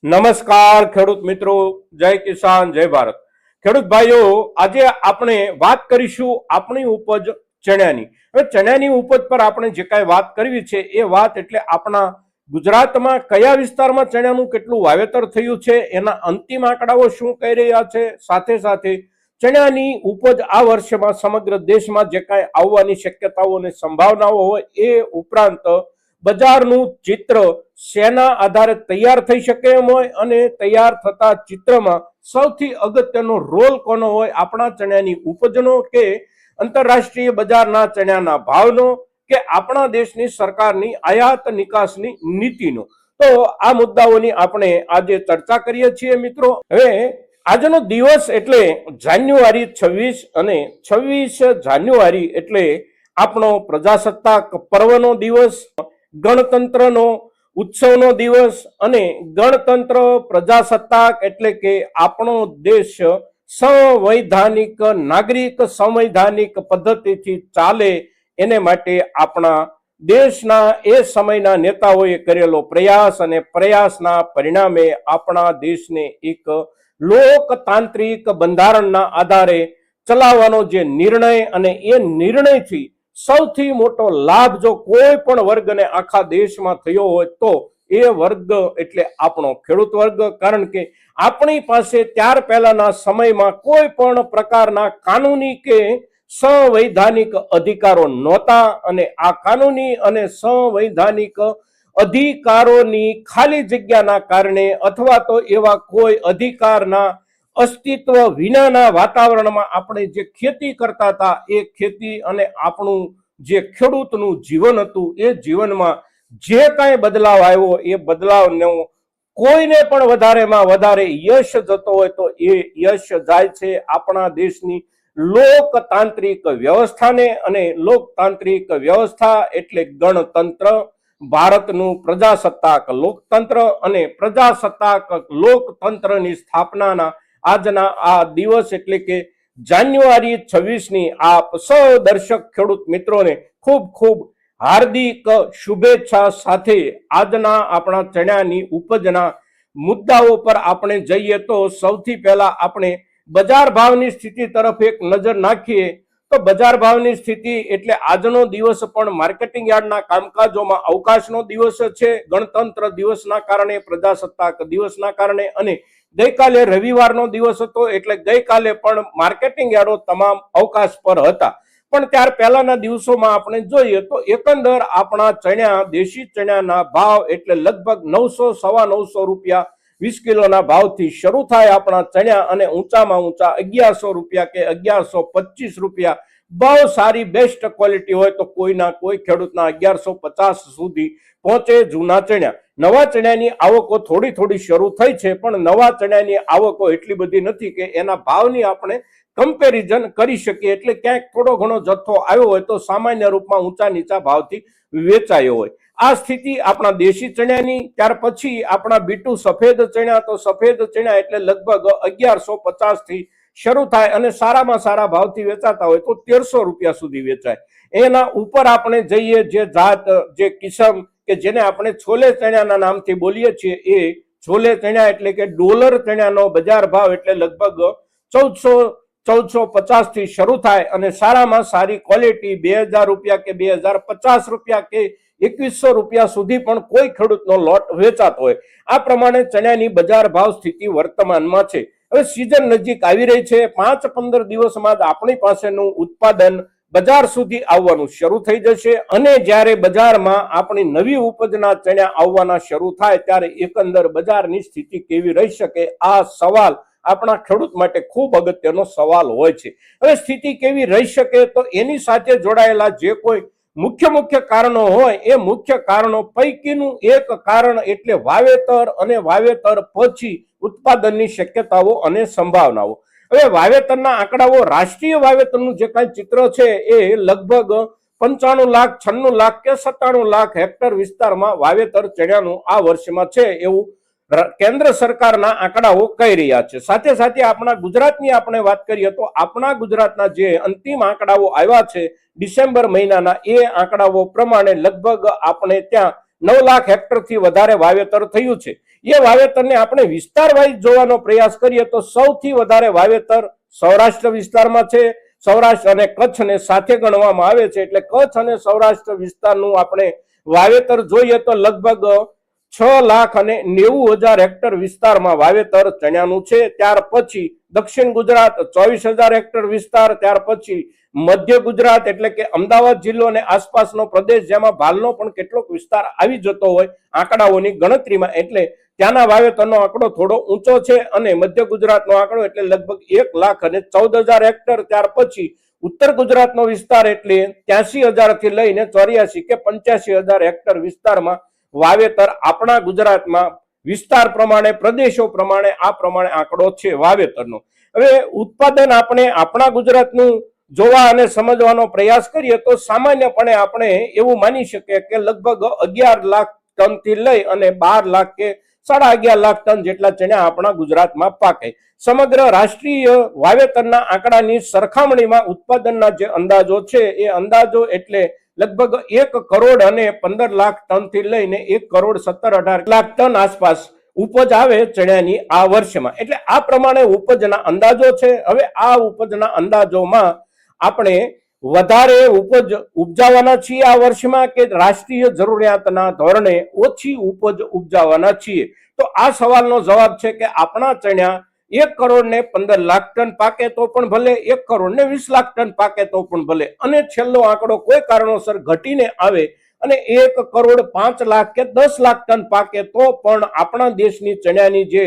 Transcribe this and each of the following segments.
નમસ્કાર ખેડૂત મિત્રો, જય કિસાન, જય ભારત. ખેડૂત ભાઈઓ, આજે આપણે વાત કરીશું આપણી ઉપજ ચણાની. હવે ચણાની ઉપજ પર આપણે જે કાંઈ વાત કરવી છે એ વાત એટલે આપણા ગુજરાતમાં કયા વિસ્તારમાં ચણાનું કેટલું વાવેતર થયું છે, એના અંતિમ આંકડાઓ શું કહી રહ્યા છે, સાથે સાથે ચણાની ઉપજ આ વર્ષમાં સમગ્ર દેશમાં જે કાંઈ આવવાની શક્યતાઓ અને સંભાવનાઓ હોય એ ઉપરાંત બજારનું ચિત્ર શેના આધારે તૈયાર થઈ શકે એમ હોય અને તૈયાર થતા ચિત્રમાં સૌથી અગત્યનો રોલ કોનો હોય, આપણા ચણાની ઉપજનો કે આંતરરાષ્ટ્રીય બજારના ચણાના ભાવનો કે આપણા દેશની સરકારની આયાત નિકાસની નીતિનો. તો આ મુદ્દાઓની આપણે આજે ચર્ચા કરીએ છીએ મિત્રો. હવે આજનો દિવસ એટલે જાન્યુઆરી 26 અને 26 જાન્યુઆરી એટલે આપણો પ્રજાસત્તાક પર્વનો દિવસ, ગણતંત્રનો ઉત્સવનો દિવસ અને ગણતંત્ર પ્રજાસત્તાક એટલે કે આપણો દેશ સંવૈધાનિક નાગરિક સંવૈધાનિક પદ્ધતિથી ચાલે એને માટે આપણા દેશના એ સમયના નેતાઓએ કરેલો પ્રયાસ અને પ્રયાસના પરિણામે આપણા દેશને એક લોકતાંત્રિક બંધારણના આધારે ચલાવવાનો જે નિર્ણય અને એ નિર્ણયથી સૌથી મોટો લાભ જો કોઈ પણ વર્ગને આખા દેશમાં થયો હોય તો એ વર્ગ એટલે આપણો ખેડૂત વર્ગ. કારણ કે આપણી પાસે ત્યાર પહેલાના સમયમાં કોઈ પણ પ્રકારના કાનૂની કે સંવૈધાનિક અધિકારો નહોતા અને આ કાનૂની અને સંવૈધાનિક અધિકારોની ખાલી જગ્યાના કારણે અથવા તો એવા કોઈ અધિકારના અસ્તિત્વ વિનાના વાતાવરણમાં આપણે જે ખેતી કરતા હતા એ ખેતી અને આપણું જે ખેડૂતનું જીવન હતું એ જીવનમાં જે કાંઈ બદલાવ આવ્યો એ બદલાવનો કોઈને પણ વધારેમાં વધારે યશ જતો હોય તો એ યશ જાય છે આપણા દેશની લોકતાંત્રિક વ્યવસ્થાને. અને લોકતાંત્રિક વ્યવસ્થા એટલે ગણતંત્ર, ભારતનું પ્રજાસત્તાક લોકતંત્ર અને પ્રજાસત્તાક લોકતંત્રની સ્થાપનાના આજના આ દિવસ એટલે કે જાન્યુઆરી 26ની આપ સૌ દર્શક ખેડૂત મિત્રોને ખૂબ ખૂબ હાર્દિક શુભેચ્છા સાથે આજના આપણા ચણાની ઉપજના મુદ્દાઓ પર આપણે જઈએ તો સૌથી પહેલા આપણે બજાર ભાવની સ્થિતિ તરફ એક નજર નાખીએ તો બજાર ભાવની સ્થિતિ એટલે આજનો દિવસ પણ માર્કેટિંગ યાર્ડના કામકાજોમાં અવકાશનો દિવસ છે, ગણતંત્ર દિવસના કારણે, પ્રજાસત્તાક દિવસના કારણે અને ગઈકાલે રવિવારનો દિવસ હતો એટલે ગઈકાલે પણ માર્કેટિંગ યાર્ડો તમામ અવકાશ પર હતા. પણ ત્યાર પહેલાના દિવસોમાં આપણે જોઈએ તો એકંદર આપણા ચણા દેશી ચણાના ભાવ એટલે લગભગ 900 સવા 900 રૂપિયા 20 કિલોના ભાવથી શરૂ થાય આપણા ચણા અને ઊંચામાં ઊંચા 1100 રૂપિયા કે 1125 રૂપિયા. બહુ સારી બેસ્ટ ક્વોલિટી હોય તો કોઈના કોઈ ખેડૂતના 1150 સુધી પહોંચે જૂના ચણા. નવા ચણાની આવકો થોડી થોડી શરૂ થઈ છે પણ નવા ચણાની આવકો એટલી બધી નથી કે એના ભાવની આપણે કમ્પેરિઝન કરી શકીએ. એટલે ક્યાંક થોડો ઘણો જથ્થો આવ્યો હોય તો સામાન્ય રૂપમાં ઊંચા નીચા ભાવથી વેચાયો હોય. આ સ્થિતિ આપણા દેશી ચણાની. ત્યાર પછી આપણા બીટુ સફેદ ચણા, તો સફેદ ચણા એટલે લગભગ 1150 થી શરૂ થાય અને સારામાં સારા ભાવથી વેચાતા હોય તો 1300 રૂપિયા સુધી વેચાય. એના ઉપર આપણે જઈએ જે જાત જે કિસમ કે જેને આપણે છોલે ચણાના નામથી બોલીએ છીએ એ છોલે ચણા એટલે કે ડોલર ચણાનો બજાર ભાવ એટલે લગભગ 1450 થી શરૂ થાય અને સારામાં સારી ક્વોલિટી 2000 રૂપિયા કે 2050 રૂપિયા કે 2100 રૂપિયા સુધી પણ કોઈ ખેડૂતનો લોટ વેચાતો હોય. આ પ્રમાણે ચણાની બજાર ભાવ સ્થિતિ વર્તમાનમાં છે. હવે સિઝન નજીક આવી રહી છે, 5-15 દિવસમાં જ આપણી પાસેનું ઉત્પાદન બજાર સુધી આવવાનું શરૂ થઈ જશે અને જ્યારે બજારમાં આપણી નવી ઉપજના ચણા આવવાના શરૂ થાય ત્યારે એકંદર બજારની સ્થિતિ કેવી રહી શકે આ સવાલ આપણા ખેડૂત માટે ખૂબ અગત્યનો સવાલ હોય છે. હવે સ્થિતિ કેવી રહી શકે તો એની સાથે જોડાયેલા જે કોઈ મુખ્ય કારણો હોય એ મુખ્ય કારણો પૈકીનું એક કારણ એટલે વાવેતર અને વાવેતર પછી ઉત્પાદનની શક્યતાઓ અને સંભાવનાઓ. હવે વાવેતરના આંકડાઓ રાષ્ટ્રીય વાવેતરનું જે કાંઈ ચિત્ર છે એ લગભગ 95 લાખ 96 લાખ કે 97 લાખ હેક્ટર વિસ્તારમાં વાવેતર ચણાનું આ વર્ષમાં છે એવું કેન્દ્ર સરકારના આંકડાઓ કહી રહ્યા છે. સાથે સાથે આપણા ગુજરાતની આપણે વાત કરીએ તો આપણા ગુજરાતના જે અંતિમ આંકડાઓ આવ્યા છે ડિસેમ્બર મહિનાના એ આંકડાઓ પ્રમાણે લગભગ આપણે ત્યાં 9 લાખ હેક્ટરથી વધારે વાવેતર થયું છે. એ વાવેતરને આપણે વિસ્તાર વાઇઝ જોવાનો પ્રયાસ કરીએ તો સૌથી વધારે વાવેતર સૌરાષ્ટ્ર વિસ્તારમાં છે. સૌરાષ્ટ્ર અને કચ્છને સાથે ગણવામાં આવે છે, એટલે કચ્છ અને સૌરાષ્ટ્ર વિસ્તારનું આપણે વાવેતર જોઈએ તો લગભગ 6,90,000 હેક્ટર વિસ્તારમાં વાવેતર ચણાનું છે. ત્યાર પછી દક્ષિણ ગુજરાત 24,000 હેક્ટર વિસ્તાર, ત્યાર પછી મધ્ય ગુજરાત એટલે કે અમદાવાદ જિલ્લો અને આસપાસનો પ્રદેશ, જેમાં ભાલનો પણ કેટલોક વિસ્તાર આવી જતો હોય આંકડાઓની ગણતરીમાં, એટલે ત્યાંના વાવેતરનો આંકડો થોડો ઊંચો છે. અને મધ્ય ગુજરાતનો આંકડો એટલે લગભગ 1,14,000 હેક્ટર. ત્યાર પછી ઉત્તર ગુજરાતનો વિસ્તાર એટલે 83,000 થી લઈને 84 કે 85,000 હેક્ટર વિસ્તારમાં વાવેતર આપણા ગુજરાતમાં વિસ્તાર પ્રમાણે, પ્રદેશો પ્રમાણે આ પ્રમાણે આંકડો છે વાવેતરનો. હવે ઉત્પાદન આપણે આપણા ગુજરાતનું જોવા અને સમજવાનો પ્રયાસ કરીએ તો સામાન્યપણે આપણે એવું માની શકીએ કે લગભગ 11 લાખ ટન થી લઈ અને 12 લાખ કે 11.5 લાખ ટન જેટલા ચણા આપણા ગુજરાતમાં પાકે. સમગ્ર રાષ્ટ્રીય વાવેતરના આંકડાની સરખામણીમાં ઉત્પાદનના જે અંદાજો છે એ અંદાજો એટલે લગભગ 1 કરોડ અને 15 લાખ ટન થી લઈને 1 કરોડ 17-18 લાખ ટન આસપાસ ઉપજ આવે ચણાની આ વર્ષમાં. એટલે આ પ્રમાણે ઉપજના અંદાજો છે. હવે આ ઉપજના અંદાજોમાં આપણે વધારે ઉપજ ઉપજાવવાના છીએ આ વર્ષમાં કે રાષ્ટ્રીય જરૂરિયાતના ધોરણે ઓછી ઉપજ ઉપજાવવાના છીએ? તો આ સવાલનો જવાબ છે કે આપણા ચણા 1 કરોડ ને 15 લાખ ટન પાકે તો પણ ભલે, 1 કરોડ ને 20 લાખ ટન પાકે તો પણ ભલે, અને છેલ્લો આંકડો કોઈ કારણોસર ઘટીને આવે અને 1 કરોડ 5 લાખ કે 10 લાખ ટન પાકે તો પણ આપણા દેશની ચણાની જે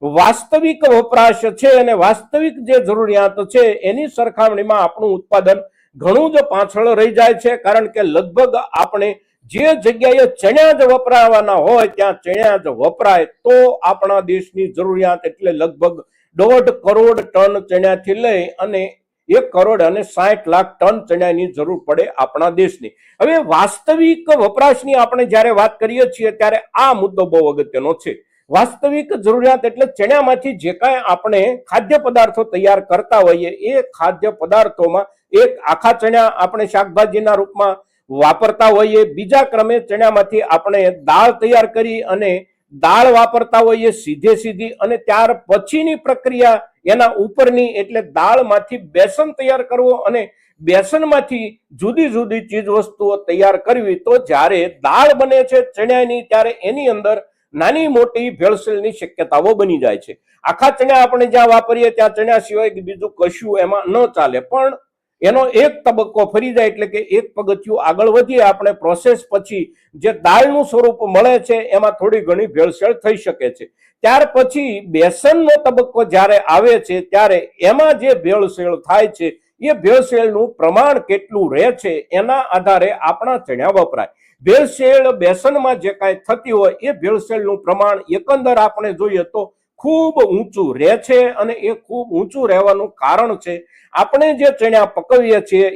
વાસ્તવિક વપરાશ છે અને વાસ્તવિક જે જરૂરિયાત છે એની સરખામણીમાં આપણું ઉત્પાદન ઘણું જ પાછળ રહી જાય છે. કારણ કે લગભગ આપણે જે જગ્યાએ ચણા જ વપરાવાના હોય ત્યાં ચણા જ વપરાય તો આપણા દેશની જરૂરિયાત એટલે લગભગ 1.5 કરોડ ટન ચણાથી લઈ અને 1 કરોડ અને 60 લાખ ટન ચણાની જરૂર પડે આપણા દેશની. હવે વાસ્તવિક વપરાશની આપણે જ્યારે વાત કરીએ છીએ ત્યારે આ મુદ્દો બહુ અગત્યનો છે. વાસ્તવિક જરૂરિયાત એટલે ચણામાંથી જે કાંઈ આપણે ખાદ્ય પદાર્થો તૈયાર કરતા હોઈએ એ ખાદ્ય પદાર્થોમાં એક આખા ચણા આપણે શાકભાજીના રૂપમાં વાપરતા હોઈએ, બીજા ક્રમે ચણામાંથી આપણે દાળ તૈયાર કરી અને દાળ વાપરતા હોઈએ સીધી, અને ત્યાર પછીની પ્રક્રિયા એના ઉપરની એટલે દાળમાંથી બેસન તૈયાર કરવો અને બેસનમાંથી જુદી જુદી ચીજ વસ્તુઓ તૈયાર કરવી. તો જ્યારે દાળ બને છે ચણાની ત્યારે એની અંદર નાની મોટી ભેળસેળની શક્યતાઓ બની જાય છે. આખા ચણા આપણે જ્યાં વાપરીએ ત્યાં ચણા સિવાય બીજું કશું એમાં ન ચાલે, પણ એનો એક તબક્કો ફરી જાય એટલે કે એક પગથિયું આગળ વધીએ આપણે પ્રોસેસ પછી જે દાળનું સ્વરૂપ મળે છે એમાં થોડી ઘણી ભેળસેળ થઈ શકે છે. ત્યાર પછી બેસનનો તબક્કો જ્યારે આવે છે ત્યારે એમાં જે ભેળસેળ થાય છે એ ભેળસેળનું પ્રમાણ કેટલું રહે છે એના આધારે આપણા ચણા વપરાય. ભેળસેળ બેસનમાં જે કાંઈ થતી હોય એ ભેળસેળનું પ્રમાણ એકંદર આપણે જોઈએ તો ખૂબ ઊંચું રહે છે, અને એ ખૂબ ઊંચું રહેવાનું કારણ છે આપણે જે ચણા પકવીએ છીએ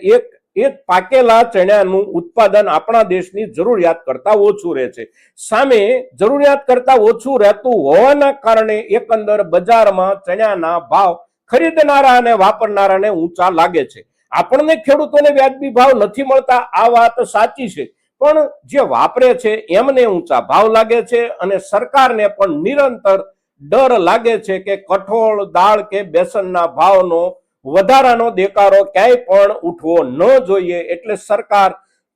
એ પાકેલા ચણાનું ઉત્પાદન આપણા દેશની જરૂરિયાત કરતા ઓછું રહે છે. સામે જરૂરિયાત કરતા ઓછું રહેતું હોવાના કારણે એકંદર બજારમાં ચણાના ભાવ ખરીદનારા અને વાપરનારાને ઊંચા લાગે છે. આપણને ખેડૂતોને વ્યાજબી ભાવ નથી મળતા, આ વાત સાચી છે, પણ જે વાપરે છે એમને ઊંચા ભાવ લાગે છે અને સરકારને પણ નિરંતર ડર લાગે છે કે કઠોળ, દાળ કે બેસનના ભાવનો વધારાનો દેકારો ક્યાંય પણ ઉઠવો ન જોઈએ. એટલે સરકાર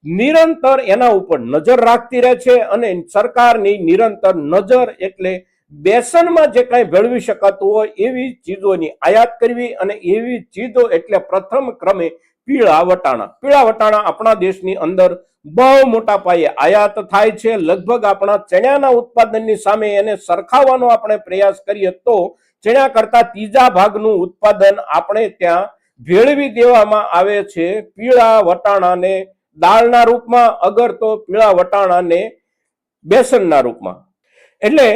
નિરંતર એના ઉપર નજર રાખતી રહે છે, અને સરકારની નિરંતર નજર એટલે બેસનમાં જે કાંઈ ભેળવી શકાતું હોય એવી ચીજોની આયાત કરવી, અને એવી ચીજો એટલે પ્રથમ ક્રમે પીળા વટાણા. પીળા વટાણા આપણા દેશની અંદર બહુ મોટા પાયે આયાત થાય છે. લગભગ આપણા ચણાના ઉત્પાદનની સામે એને સરખાવવાનો આપણે પ્રયાસ કરીએ તો ચણા કરતા ત્રીજા ભાગનું ઉત્પાદન આપણે ત્યાં ભેળવી દેવામાં આવે છે પીળા વટાણાને દાળના રૂપમાં, અગર તો પીળા વટાણાને બેસનના રૂપમાં. એટલે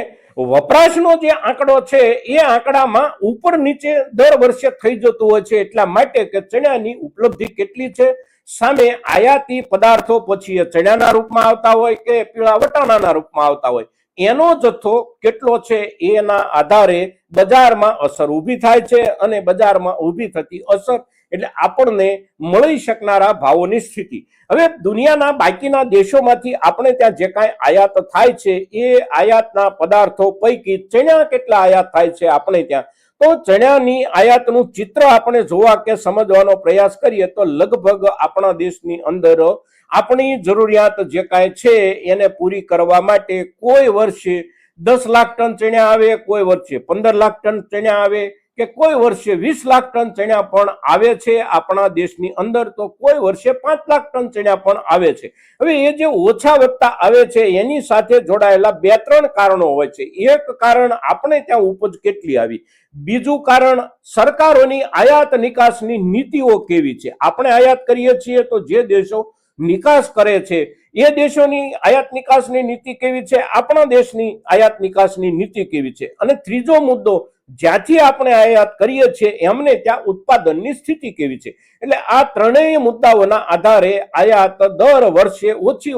વપરાશનો જે આંકડો છે એ આંકડામાં ઉપર નીચે દર વર્ષે થઈ જતું હોય છે. એટલા માટે કે ચણાની ઉપલબ્ધિ કેટલી છે સામે આયાતી પદાર્થો પછી એ ચણાના રૂપમાં આવતા હોય કે પીળા વટાણાના રૂપમાં આવતા હોય એનો જથ્થો કેટલો છે એના આધારે બજારમાં અસર ઊભી થાય છે, અને બજારમાં ઊભી થતી અસર એટલે આપણને મળી શકનારા ભાવોની સ્થિતિ. હવે દુનિયાના બાકીના દેશોમાંથી આપણે ત્યાં જે કાંઈ આયાત થાય છે એ આયાતના પદાર્થો પૈકી ચણા કેટલા આયાત થાય છે આપણે ત્યાં, તો ચણાની આયાતનું ચિત્ર આપણે જોવા કે સમજવાનો પ્રયાસ કરીએ તો લગભગ આપણા દેશની અંદર આપણી જરૂરિયાત જે કાંઈ છે એને પૂરી કરવા માટે કોઈ વર્ષે 10 લાખ ટન ચણા આવે, કોઈ વર્ષે 15 લાખ ટન ચણા આવે કે કોઈ વર્ષે 20 લાખ ટન ચણા પણ આવે છે આપણા દેશની અંદર, તો કોઈ વર્ષે 5 લાખ ટન ચણા પણ આવે છે. હવે એ જે ઓછા વધતા આવે છે એની સાથે જોડાયેલા 2-3 કારણો હોય છે. એક કારણ આપણે ત્યાં ઉપજ કેટલી આવી, બીજું કારણ સરકારોની આયાત નિકાસની નીતિઓ કેવી છે. આપણે આયાત કરીએ છીએ તો જે દેશો નિકાસ કરે છે એ દેશોની આયાત નિકાસની નીતિ કેવી છે, આપણા દેશની આયાત નિકાસની નીતિ કેવી છે, અને ત્રીજો મુદ્દો જ્યાંથી આપણે આયાત કરીએ છીએ એમને ત્યાં ઉત્પાદનની સ્થિતિ કેવી છે. એટલે આ ત્રણેય મુદ્દાઓના આધારે આયાત દર વર્ષે ઓછી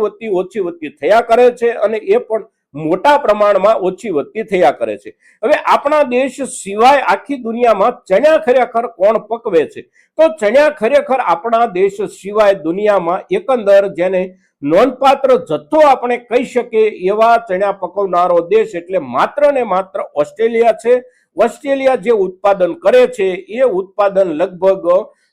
વધતી થયા કરે છે અને એ પણ મોટા પ્રમાણમાં ઓછી વધતી થયા કરે છે. હવે આપણા દેશ સિવાય આખી દુનિયામાં ચણા ખરેખર કોણ પકવે છે, તો ચણા ખરેખર આપણા દેશ સિવાય દુનિયામાં એકંદર જેને નોંધપાત્ર જથ્થો આપણે કહી શકીએ એવા ચણા પકવનારો દેશ એટલે માત્ર ને માત્ર ઓસ્ટ્રેલિયા છે. ઓસ્ટ્રેલિયા જે ઉત્પાદન કરે છે એ ઉત્પાદન લગભગ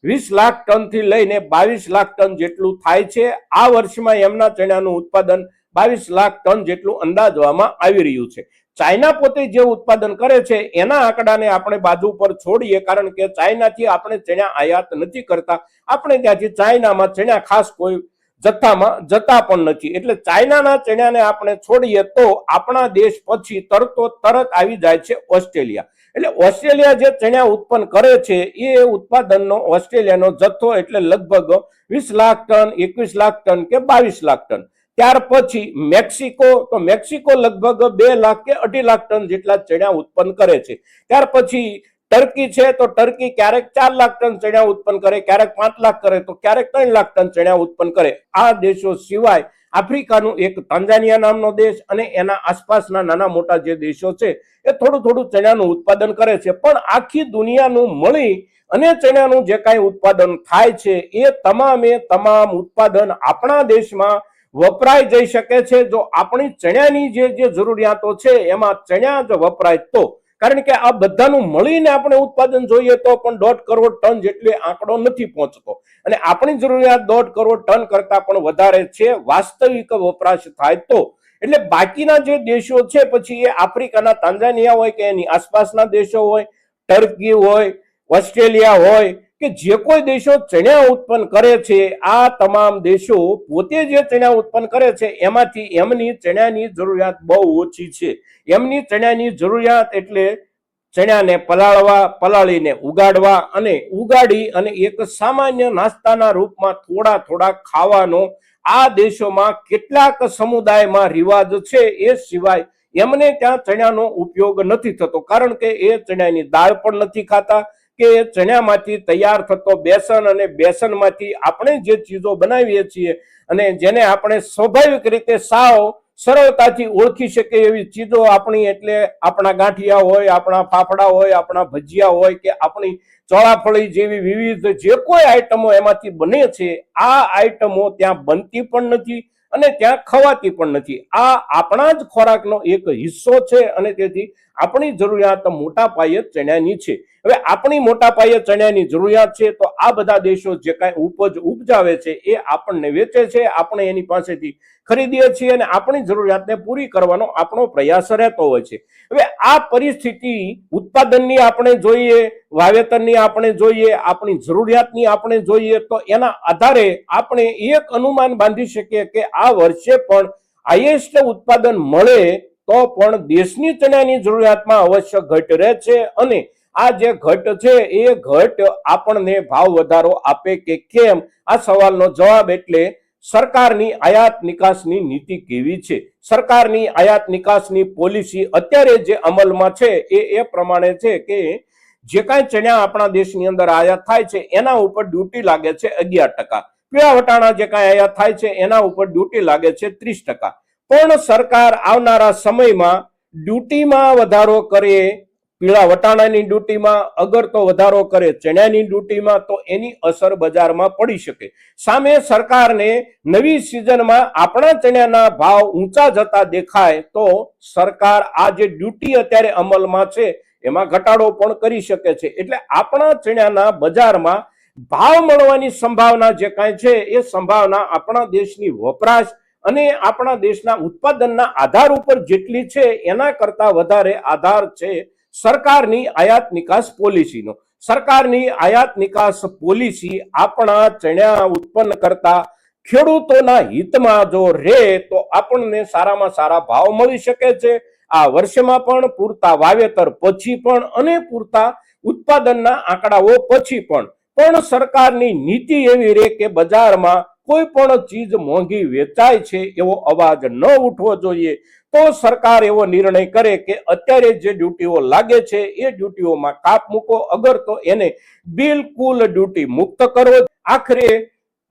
20 લાખ ટનથી લઈને 22 લાખ ટન જેટલું થાય છે. આ વર્ષમાં એમના ચણાનું ઉત્પાદન 22 લાખ ટન જેટલું અંદાજવામાં આવી રહ્યું છે. ચાઇના પોતે જે ઉત્પાદન કરે છે એના આંકડાને આપણે બાજુ પર છોડીએ, કારણ કે ચાઇનાથી આપણે ચણા આયાત નથી કરતા, આપણે ત્યાંથી ચાઇનામાં ચણા ખાસ કોઈ જથ્થામાં જતા પણ નથી. એટલે ચાઇનાના ચણાને આપણે છોડીએ તો આપણા દેશ પછી તરત આવી જાય છે ઓસ્ટ્રેલિયા. એટલે ઓસ્ટ્રેલિયા જે ચણા ઉત્પન્ન કરે છે એ ઉત્પાદનનો ઓસ્ટ્રેલિયાનો જથ્થો એટલે લગભગ 20 લાખ ટન, 21 લાખ ટન કે 22 લાખ ટન. ત્યાર પછી મેક્સિકો, તો મેક્સિકો લગભગ 2 લાખ કે 2.5 લાખ ટન જેટલા ચણા ઉત્પન્ન કરે છે. ત્યાર પછી ટર્કી છે, તો ટર્કી ક્યારેક 4 લાખ ટન ચણા ઉત્પન્ન કરે, ક્યારેક 5 લાખ કરે, તો ક્યારેક 3 લાખ ટન ચણા ઉત્પન્ન કરે. આ દેશો સિવાય આફ્રિકાનું એક તાંઝાનિયા નામનો દેશ અને એના આસપાસના નાના મોટા જે દેશો છે એ થોડું ચણાનું ઉત્પાદન કરે છે. પણ આખી દુનિયાનું મળી અને ચણાનું જે કાંઈ ઉત્પાદન થાય છે એ તમામ ઉત્પાદન આપણા દેશમાં વપરાઈ જઈ શકે છે જો આપણી ચણાની જે જરૂરિયાતો છે એમાં ચણા જ વપરાય તો. કારણ કે આ બધાનું મળીને આપણે ઉત્પાદન જોઈએ તો પણ 1.5 કરોડ ટન જેટલો આંકડો નથી પહોંચતો, અને આપણી જરૂરિયાત 1.5 કરોડ ટન કરતા પણ વધારે છે વાસ્તવિક વપરાશ થાય તો. એટલે બાકીના જે દેશો છે પછી એ આફ્રિકાના તાંઝાનિયા હોય કે એની આસપાસના દેશો હોય, ટર્કી હોય, ઓસ્ટ્રેલિયા હોય કે જે કોઈ દેશો ચણા ઉત્પન્ન કરે છે, આ તમામ દેશો પોતે જે ચણા ઉત્પન્ન કરે છે એમાંથી એમની ચણાની જરૂરિયાત બહુ ઓછી છે. એમની ચણાની જરૂરિયાત એટલે ચણાને પલાળીને ઉગાડવા અને ઉગાડી અને એક સામાન્ય નાસ્તાના રૂપમાં થોડા ખાવાનો આ દેશોમાં કેટલાક સમુદાયમાં રિવાજ છે. એ સિવાય એમને ત્યાં ચણાનો ઉપયોગ નથી થતો, કારણ કે એ ચણાની દાળ પણ નથી ખાતા કે ચણામાંથી તૈયાર થતો બેસન અને બેસનમાંથી આપણે જે ચીજો બનાવીએ છીએ અને જેને આપણે સ્વાભાવિક રીતે સાવ સરળતાથી ઓળખી શકીએ એવી ચીજો આપણી, એટલે આપણા ગાંઠિયા હોય, આપણા ફાફડા હોય, આપણા ભજીયા હોય કે આપણી ચોળાફળી જેવી વિવિધ જે કોઈ આઈટમો એમાંથી બને છે, આ આઈટમો ત્યાં બનતી પણ નથી અને ત્યાં ખવાતી પણ નથી. આ આપણા જ ખોરાકનો એક હિસ્સો છે અને તેથી આપણી જરૂરિયાત મોટા પાયે ચણાની છે. હવે આપણી મોટા પાયે ચણાની જરૂરિયાત છે તો આ બધા દેશો જે કાંઈ ઉપજ ઉપજાવે છે એ આપણને વેચે છે, આપણે એની પાસેથી ખરીદીએ છીએ અને આપણી જરૂરિયાતને પૂરી કરવાનો આપણો પ્રયાસ રહેતો હોય છે. હવે આ પરિસ્થિતિ ઉત્પાદનની આપણે જોઈએ, વાવેતરની આપણે જોઈએ, આપણી જરૂરિયાતની આપણે જોઈએ, તો એના આધારે આપણે એક અનુમાન બાંધી શકીએ કે આ વર્ષે પણ હાઈએસ્ટ ઉત્પાદન મળે તો પણ દેશની ચણાની જરૂરિયાતમાં અવશ્ય ઘટ રહે છે, અને આ જે ઘટ છે એ ઘટ આપણને ભાવ વધારો આપે કે કેમ, આ સવાલનો જવાબ એટલે સરકારની આયાત નિકાસની નીતિ કેવી છે. સરકારની આયાત નિકાસની પોલિસી અત્યારે જે અમલમાં છે એ પ્રમાણે છે કે જે કાંઈ ચણા આપણા દેશની અંદર આયાત થાય છે એના ઉપર ડ્યુટી લાગે છે 11%, પીળા વટાણા જે કાંઈ આયાત થાય છે એના ઉપર ડ્યુટી લાગે છે 30%. પણ સરકાર આવનારા સમયમાં ડ્યુટીમાં વધારો કરે પીળા વટાણાની ડ્યુટીમાં અગર તો વધારો કરે, ચણાની ડ્યુટીમાં, તો એની અસર બજારમાં પડી શકે. સામે સરકારને નવી સિઝનમાં આપણા ચણાના ભાવ ઊંચા જતા દેખાય તો સરકાર આ જે ડ્યુટી અત્યારે અમલમાં છે એમાં ઘટાડો પણ કરી શકે છે. એટલે આપણા ચણાના બજારમાં ભાવ મળવાની સંભાવના જે કાંઈ છે એ સંભાવના આપણા દેશની વપરાશ અને આપણા દેશના ઉત્પાદનના આધાર ઉપર જેટલી છે એના કરતા વધારે આધાર છે સરકારની આયાત નિકાસ પોલિસીનો. સરકારની આયાત નિકાસ પોલિસી આપણા ચણા ઉત્પન્ન કરતા ખેડૂતોના હિતમાં જો રહે તો આપણને સારામાં સારા ભાવ મળી શકે છે. આ વર્ષમાં પણ, પૂરતા વાવેતર પછી પણ અને પૂરતા ઉત્પાદનના આંકડાઓ પછી પણ સરકારની નીતિ એવી રહે કે બજારમાં કોઈ પણ ચીજ મોંઘી વેચાય છે એવો અવાજ ન ઉઠવો જોઈએ. તો સરકાર એવો નિર્ણય કરે કે અત્યારે જે ડ્યુટીઓ લાગે છે એ ડ્યુટીઓમાં કાપ મૂકો, અગર તો એને બિલકુલ ડ્યુટી મુક્ત કરો. આખરે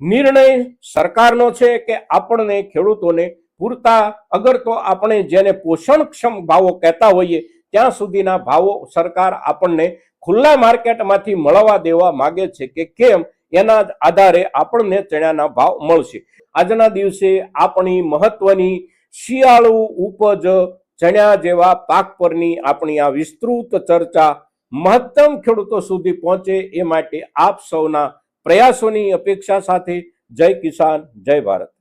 નિર્ણય સરકારનો છે કે આપણને ખેડૂતોને પૂરતા, અગર તો આપણે જેને પોષણક્ષમ ભાવો કહેતા હોઈએ ત્યાં સુધીના ભાવો સરકાર આપણને ખુલ્લા માર્કેટમાંથી મળવા દેવા માંગે છે કે કેમ, એના આધારે આપણને ચણાના ભાવ મળશે. આજના દિવસે આપણી મહત્વની શિયાળુ ઉપજ ચણા જેવા પાક પરની આપણી આ વિસ્તૃત ચર્ચા મહત્તમ ખેડૂતો સુધી પહોંચે એ માટે આપ સૌના પ્રયાસોની અપેક્ષા સાથે જય કિસાન, જય ભારત.